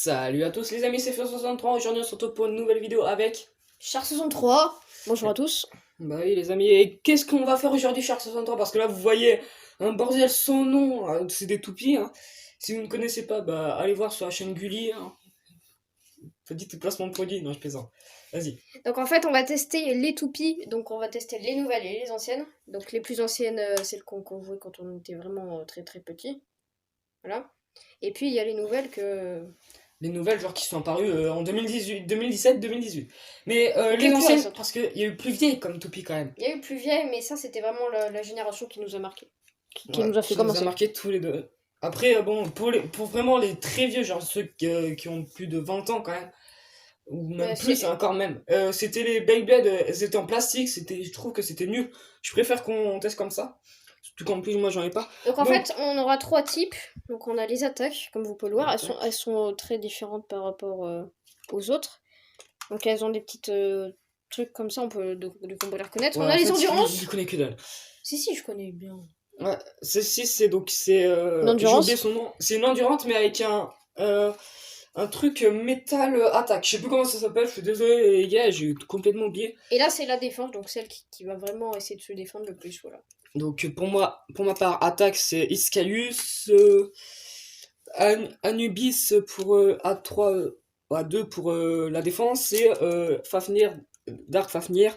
Salut à tous les amis, c'est Fur63, aujourd'hui on se retrouve pour une nouvelle vidéo avec... Char63, bonjour à tous. Bah oui les amis, et qu'est-ce qu'on va faire aujourd'hui Char63? Parce que là vous voyez un bordel sans nom, c'est des toupies, hein. Si vous ne connaissez pas, bah allez voir sur la chaîne Gulli, hein. Petit placement de produit, non je plaisante. Vas-y. Donc en fait on va tester les toupies, donc on va tester les nouvelles et les anciennes. Donc les plus anciennes, celles qu'on jouait quand on était vraiment très très petit. Voilà. Et puis il y a les nouvelles que... Les nouvelles genre qui sont apparues en 2018, 2017, 2018. Mais les plus anciennes, récentes. parce qu'il y a eu plus vieilles comme toupie quand même. Il y a eu plus vieille, mais ça c'était vraiment la génération qui nous a marqué. Qui Ouais, nous a fait ça nous a commencer. marqué tous les deux. Après, bon, pour vraiment les très vieux, genre ceux qui ont plus de 20 ans quand même, ou même plus c'est- encore même, c'était les Beyblade, elles étaient en plastique, je trouve que c'était mieux. Je préfère qu'on teste comme ça. Surtout qu'en plus, moi j'en ai pas. Donc en Donc, fait on aura trois types. Donc on a les attaques, comme vous pouvez le voir, elles sont très différentes par rapport aux autres. Donc elles ont des petites trucs comme ça, on peut les reconnaître. ouais, On a en les fait, endurances. je connais que dalle. Si, je connais bien. Ouais, celle-ci, c'est donc, c'est. J'ai L'endurance. oublié son nom. C'est une endurante, mais avec un truc métal attaque. Je sais plus comment ça s'appelle, je suis désolé les gars, j'ai complètement oublié. Et là, c'est la défense, donc celle qui va vraiment essayer de se défendre le plus, voilà. Donc pour ma part, attaque c'est Iskaius, Anubis pour A3, A2 pour la défense et Fafnir, Dark Fafnir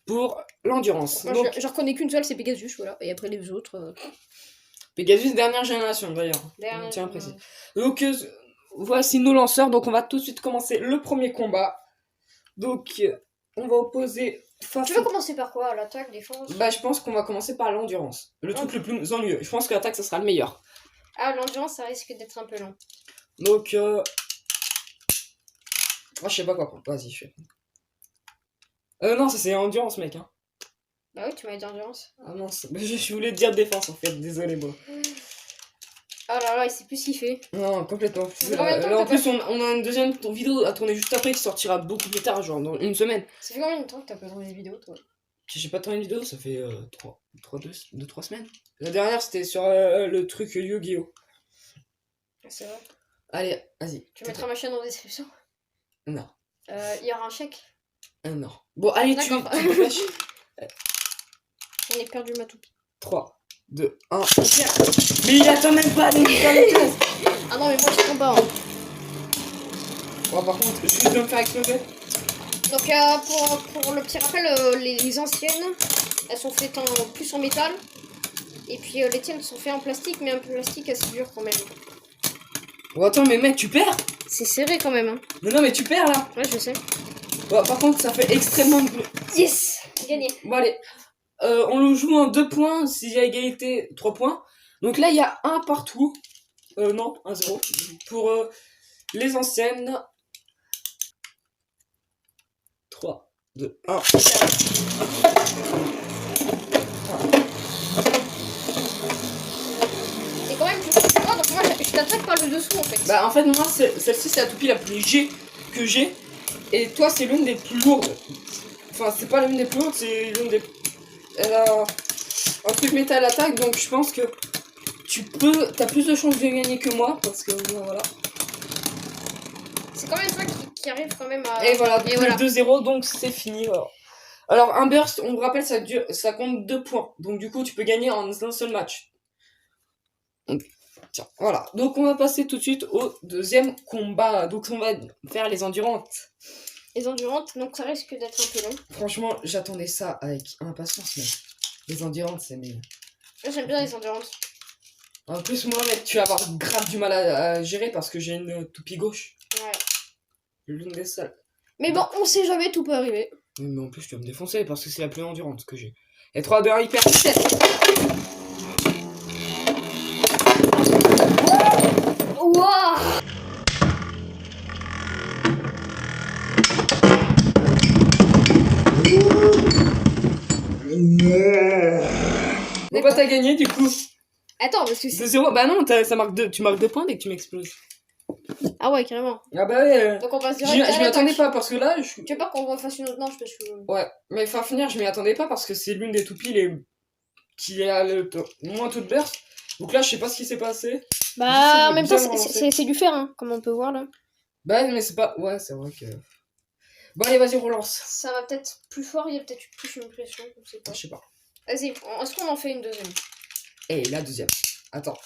pour l'endurance. Moi, Donc je reconnais qu'une seule, c'est Pegasus, voilà. Et après les autres... Pegasus dernière génération d'ailleurs, Dernière, tiens à préciser. Donc voici nos lanceurs, donc on va tout de suite commencer le premier combat. Donc on va opposer Tu Fafnir. veux commencer par quoi? L'attaque, défense? Bah je pense qu'on va commencer par l'endurance, le truc le plus ennuyeux. Je pense que l'attaque ça sera le meilleur. Ah, l'endurance, ça risque d'être un peu long. Donc moi je sais pas quoi prendre, vas-y je fais. Non ça c'est endurance mec hein. Bah oui, tu m'as dit endurance. Ah non, je voulais te dire défense en fait, désolé moi. Ah là là, il sait plus ce qu'il fait. Non, complètement. fait combien de temps Là en que t'as plus on a une deuxième vidéo à tourner juste après qui sortira beaucoup plus tard, genre dans une semaine. Ça fait combien de temps que t'as pas tourné des vidéos, toi? J'ai pas tourné une vidéo, ça fait 3 semaines. La dernière c'était sur le truc Yu-Gi-Oh! C'est vrai. Allez, vas-y. Tu mettras ma chaîne en description. Non. Il y aura un chèque. Non. Bon, allez, tu D'accord. me flashes. On est perdu ma toupie. 3, 2, 1. Mais il attend même pas les cases. Ah non, mais moi je comprends pas. Hein. Bon, par contre, je vais me faire exploser. Donc pour le petit rappel, les anciennes, elles sont faites plus en métal. Et puis les tiennes sont faites en plastique, mais un plastique assez dur quand même. Bon, attends, mais mec, tu perds. C'est serré quand même. Hein. Non, mais tu perds là. Ouais, je sais. Bon, par contre, ça fait extrêmement... Yes, gagné. Bon, allez. On le joue en 2 points. S'il y a égalité, 3 points. Donc là, il y a un partout. Non, 1-0. Pour les anciennes. 3, 2, 1. Et quand même, moi, donc moi je t'attaque par le dessous en fait. Bah, en fait, moi, celle-ci, c'est la toupie la plus G que j'ai. Et toi, c'est l'une des plus lourdes. Enfin, c'est pas l'une des plus lourdes, c'est l'une des... Elle a un truc métal attaque, donc je pense que t'as plus de chances de gagner que moi, parce que bon, voilà. C'est quand même toi qui arrive quand même à... Et voilà, Et voilà. 2-0, donc c'est fini. Voilà. Alors, un burst, on vous rappelle, ça compte 2 points. Donc du coup, tu peux gagner en un seul match. Donc, tiens, voilà. Donc on va passer tout de suite au deuxième combat. Donc on va faire les endurantes. Les endurantes, donc ça risque d'être un peu long. Franchement, j'attendais ça avec impatience, mais les endurantes, c'est mieux. Moi j'aime bien les endurantes. En plus, moi, mec, tu vas avoir grave du mal à gérer parce que j'ai une toupie gauche. Ouais. L'une des seules. Mais bon, on sait jamais, tout peut arriver. Mais en plus, tu vas me défoncer parce que c'est la plus endurante que j'ai. Et 3, 2, 1, hyper 7. Wouah! Pourquoi t'as gagné du coup? Attends, parce que c'est... 2-0, bah non, tu marques 2 points dès que tu m'exploses. Ah ouais, carrément. Ah bah ouais. Donc on passe Je direct à m'y attendais l'attaque. pas parce que là, Tu veux pas qu'on refasse une autre manche parce que... Ouais, mais enfin finir, je m'y attendais pas parce que c'est l'une des toupies qui a le moins tout de burst. Donc là, je sais pas ce qui s'est passé. Bah, en même temps, bien relancé. c'est du fer, hein, comme on peut voir là. Bah, mais c'est pas... Ouais, c'est vrai que... Bon, allez, vas-y, relance. Ça va peut-être plus fort, il y a peut-être plus une pression, je sais pas. Je sais pas. Vas-y, est-ce qu'on en fait une deuxième? Et la deuxième. Attends.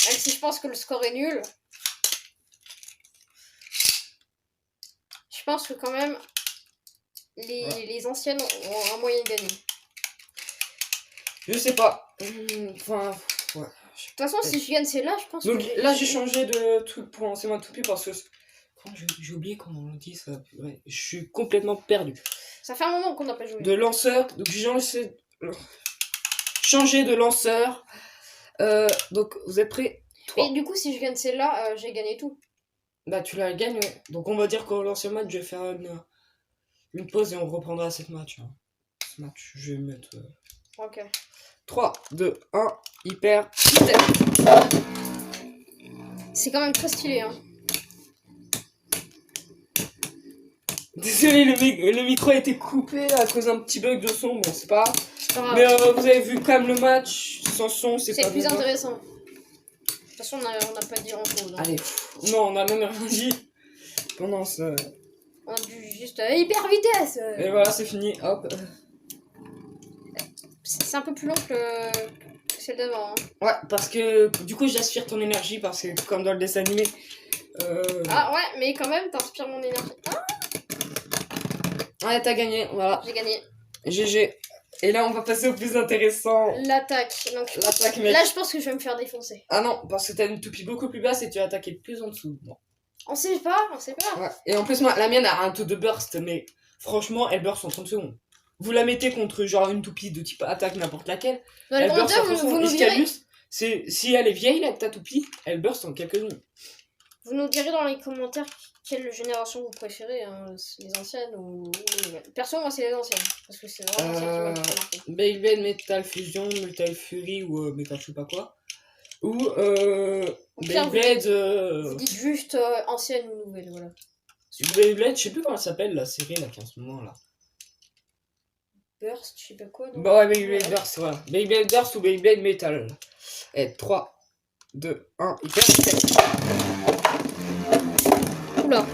Même si je pense que le score est nul. Je pense que quand même, les anciennes ont un moyen de gagner. Je sais pas. Enfin, ouais. De toute façon, si je gagne celle-là, je pense Donc que... là, j'ai changé de tout pour lancer ma toupie parce que... J'ai oublié comment on dit ça. Ouais, je suis complètement perdu. Ça fait un moment qu'on n'a pas joué. De lanceur. Donc j'ai changé de lanceur. Donc vous êtes prêts? Et du coup, si je gagne celle-là, j'ai gagné tout. Bah tu la gagnes, ouais. Donc on va dire qu'au l'ancien match, je vais faire une pause et on reprendra cette match. Hein. Ce match, je vais mettre... Ok. 3, 2, 1, hyper. C'est quand même très stylé, hein. Désolé, le micro a été coupé à cause d'un petit bug de son, bon c'est pas grave. C'est pas grave. Mais vous avez vu quand même le match, sans son, c'est pas C'est plus bien. intéressant. De toute façon, on n'a pas dit grand-chose. Hein. Allez, non, on a même rien dit pendant ce... On a dû juste hyper vitesse. Et voilà, c'est fini, hop. C'est un peu plus long que celle d'avant. Hein. Ouais, parce que du coup j'aspire ton énergie, parce que comme dans le dessin animé... Ah ouais, mais quand même, t'inspires mon énergie. Ah, ouais, t'as gagné, voilà. j'ai gagné. GG. Et là, on va passer au plus intéressant. L'attaque. Donc, L'attaque, mec. là, je pense que je vais me faire défoncer. Ah non, parce que t'as une toupie beaucoup plus basse et tu as attaqué plus en dessous. Bon. On sait pas. Ouais. Et en plus, moi, la mienne a un taux de burst, mais franchement, elle burst en 30 secondes. Vous la mettez contre genre une toupie de type attaque n'importe laquelle. Dans les Elle burst en commentaires, 30 vous secondes. nous direz. Iscalius, si elle est vieille, là, ta toupie, elle burst en quelques secondes. Vous nous direz dans les commentaires quelle génération vous préférez, hein, les anciennes ou les nouvelles. Perso, moi, c'est les anciennes. Parce que c'est vraiment ça qui m'a le plus marqué. Beyblade, Metal Fusion, Metal Fury ou Metal je sais pas quoi. Ou pire, Beyblade... Vous dites juste ancienne ou nouvelle, voilà. Beyblade, je sais plus comment elle s'appelle la série là qui est en ce moment là. Burst, je sais pas quoi. Donc... Bah ouais, Beyblade Burst, voilà. Beyblade Burst ou Beyblade Metal. Et 3, 2, 1, hyper. Oula.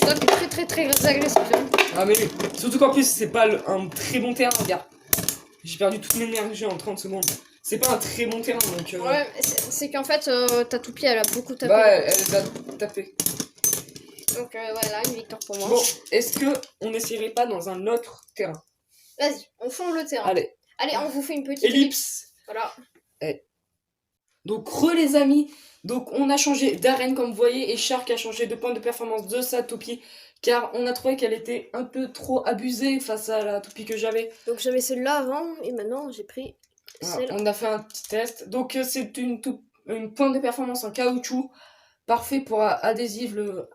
Ça, c'est très agressif. Hein. Ah mais surtout qu'en plus c'est pas un très bon terrain, regarde. J'ai perdu toute mon énergie en 30 secondes. C'est pas un très bon terrain donc... Ouais, c'est qu'en fait ta toupie elle a beaucoup tapé. Bah elle a tapé. Donc voilà, une victoire pour moi. Bon, est-ce que on essaierait pas dans un autre terrain? Vas-y, on change le terrain. Allez, on vous fait une petite ellipse. Voilà. Donc les amis, donc on a changé d'arène comme vous voyez et Shark a changé de point de performance de sa toupie car on a trouvé qu'elle était un peu trop abusée face à la toupie que j'avais. Donc j'avais celle-là avant et maintenant j'ai pris celle. On a fait un petit test. Donc c'est une pointe de performance en caoutchouc parfait pour adhésiver le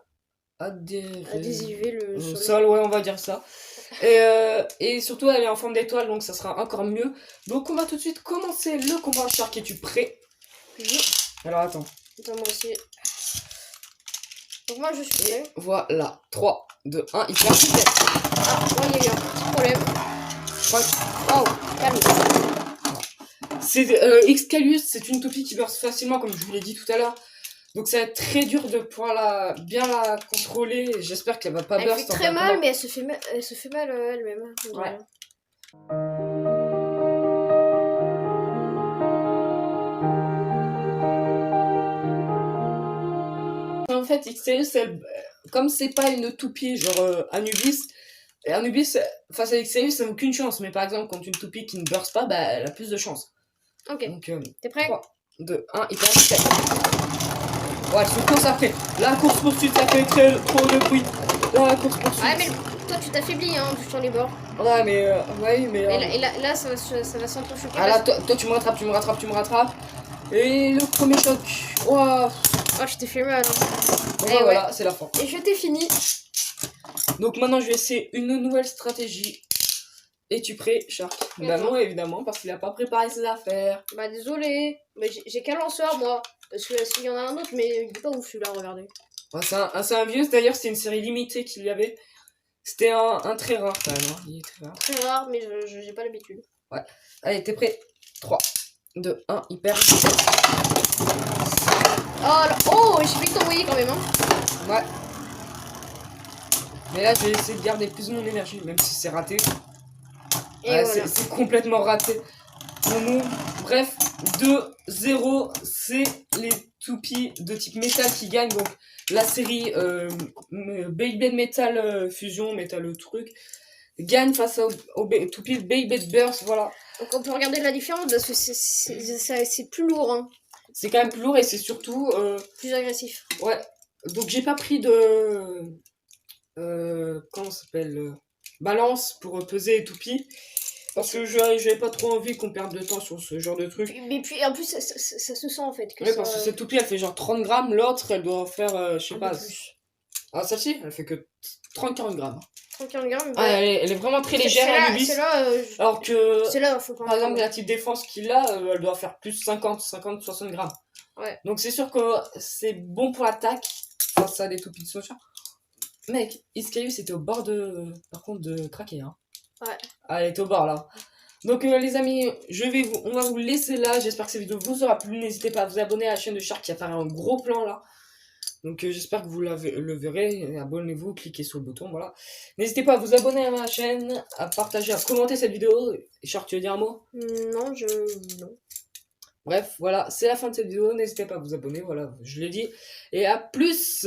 sol, ouais on va dire ça. Et surtout elle est en forme d'étoile donc ça sera encore mieux. Donc on va tout de suite commencer le combat. Shark, es-tu prêt? Oui. Alors attends. Attends, moi aussi. Donc moi je suis prêt. Voilà, 3, 2, 1, il fait un petit test. Ah, moi il y a eu un petit problème. Oh, calme. Excalius, c'est une toupie qui burst facilement comme je vous l'ai dit tout à l'heure. Donc ça va être très dur de pouvoir bien la contrôler. J'espère qu'elle va pas burst. Elle fait très mal, mais elle se fait mal elle-même. Ouais. En fait, Excalius, comme c'est pas une toupie genre Anubis, face à Excalius, ça n'a aucune chance. Mais par exemple, quand une toupie qui ne burst pas, bah, elle a plus de chance. Ok. Donc, t'es prêt? 3, 2, 1, il perd. Ouais, c'est une course après. La course poursuite, ça fait trop de bruit. La course poursuite. Ouais, mais toi tu t'affaiblis hein, sur les bords. Ouais, mais. Et là ça va s'entrechoquer. Ah là, toi tu me rattrapes. Et le premier choc. Waouh. Oh, je t'ai fait mal. Hein. Bon, Et voilà, c'est la fin. Et je t'ai fini. Donc maintenant, je vais essayer une nouvelle stratégie. Es-tu prêt, Shark? Bah non, évidemment, parce qu'il a pas préparé ses affaires. Bah désolé, mais j'ai qu'un lanceur moi. Parce que s'il y en a un autre, mais il est pas ouf celui-là, regardez. Ouais, c'est un vieux, d'ailleurs, c'était une série limitée qu'il y avait. C'était un très rare quand même. Hein. Il est très rare. Très rare, mais j'ai pas l'habitude. Ouais. Allez, t'es prêt? 3, 2, 1, hyper. Oh, là, oh, j'ai failli t'envoyer quand même. Hein. Ouais. Mais là, je vais essayer de garder plus mon énergie, même si c'est raté. Et Ouais, voilà. c'est complètement raté. Pour nous, bref, 2-0, c'est les toupies de type métal qui gagnent. Donc, la série Beyblade Metal Fusion, Metal truc, gagne face au toupies Beyblade Burst. Voilà. Donc on peut regarder la différence parce que c'est plus lourd, hein. C'est quand même plus lourd et c'est surtout. Plus agressif. Ouais. Donc, j'ai pas pris de. Comment ça s'appelle balance pour peser les toupies. Parce que j'avais pas trop envie qu'on perde de temps sur ce genre de truc. Mais puis en plus, ça se sent en fait. Que Oui, ça, parce que cette toupie elle fait genre 30 grammes, l'autre elle doit faire, je sais un pas. peu plus. Ah, celle-ci elle fait que 30-40 grammes. 30 grammes. Ah, elle est vraiment très légère, la Nubis. Alors que, C'est là, faut pas. par exemple, la type défense qu'il a, elle doit faire plus 50-60 grammes. Ouais. Donc c'est sûr que c'est bon pour l'attaque face à des toupies de soja. Mec, Iskayu c'était au bord de. Par contre, de craquer, hein. Ouais. Ah, elle est au bord là. Donc les amis, on va vous laisser là. J'espère que cette vidéo vous aura plu. N'hésitez pas à vous abonner à la chaîne de Shark qui apparaît en gros plan là. Donc j'espère que vous le verrez. Abonnez-vous, cliquez sur le bouton, voilà. N'hésitez pas à vous abonner à ma chaîne, à partager, à commenter cette vidéo. Shark, tu veux dire un mot? Non, non. Bref, voilà, c'est la fin de cette vidéo. N'hésitez pas à vous abonner, voilà, je l'ai dit. Et à plus.